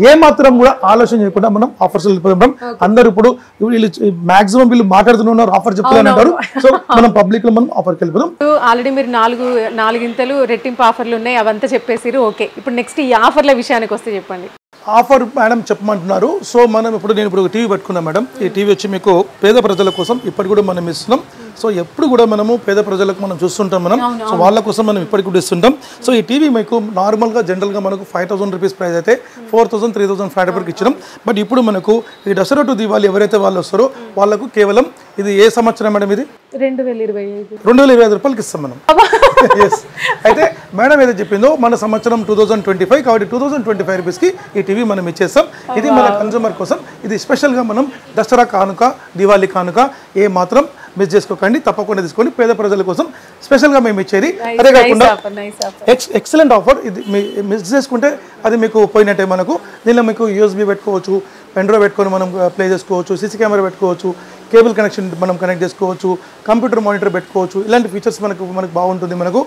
ఏ మాత్రం కూడా ఆలోచన చేయకుండా మనం ఆఫర్స్ వెళ్ళిపోతాం. అందరూ ఇప్పుడు వీళ్ళు మాక్సిమం వీళ్ళు మాట్లాడుతున్నారు ఆఫర్ చెప్తారని అంటారు. సో మనం పబ్లిక్ లో మనం ఆఫర్కి వెళ్ళిపోతాం. ఆల్రెడీ మీరు నాలుగింతలు రెట్టింపు ఆఫర్లు ఉన్నాయి, అవంతా చెప్పేసిరు. ఓకే, ఇప్పుడు నెక్స్ట్ ఈ ఆఫర్ల విషయానికి వస్తే చెప్పండి. Offer madam చెప్పమంటున్నారు. సో మనం నేను ఇప్పుడు టీవీ పెట్టుకున్నా మేడం. ఈ టీవీ వచ్చి మీకు పేద ప్రజల కోసం ఇప్పటి కూడా మనం ఇస్తున్నాం. సో ఎప్పుడు కూడా మనము పేద ప్రజలకు మనం చూస్తుంటాం మనం. సో వాళ్ళ కోసం మనం ఇప్పటికి కూడా ఇస్తుంటాం. సో ఈ టీవీ మీకు నార్మల్గా జనరల్గా మనకు 5000 రూపీస్ ప్రైస్ అయితే 4000 3500 ఇచ్చినాం. బట్ ఇప్పుడు మనకు ఈ దసరా టు దీవాలి ఎవరైతే వాళ్ళు వస్తారో వాళ్ళకు కేవలం ఇది ఏ సంవత్సరం మేడం? ఇది 2025 రూపాయలకి ఇస్తాం మనం. ఎస్. అయితే మేడం ఏదో చెప్పిందో మన సంవత్సరం 2025 కాబట్టి 2025 రూపీస్కి ఈ టీవీ మనం ఇచ్చేస్తాం. ఇది మన కన్సూమర్ కోసం. ఇది స్పెషల్గా మనం దసరా కానుక దివాళీ కానుక ఏ మాత్రం మిస్ చేసుకోకండి, తప్పకుండా తీసుకోండి. పేద ప్రజల కోసం స్పెషల్గా మేము ఇచ్చేది. అదే కాకుండా ఎక్సలెంట్ ఆఫర్. ఇది మిస్ చేసుకుంటే అది మీకు పోయినట్టే. మనకు దీనిలో మీకు యూఎస్బీ పెట్టుకోవచ్చు, పెన్డ్రైవ్ పెట్టుకొని మనం ప్లే చేసుకోవచ్చు, సీసీ కెమెరా పెట్టుకోవచ్చు, కేబుల్ కనెక్షన్ మనం కనెక్ట్ చేసుకోవచ్చు, కంప్యూటర్ మానిటర్ పెట్టుకోవచ్చు. ఇలాంటి ఫీచర్స్ మనకు బాగుంటుంది. మనకు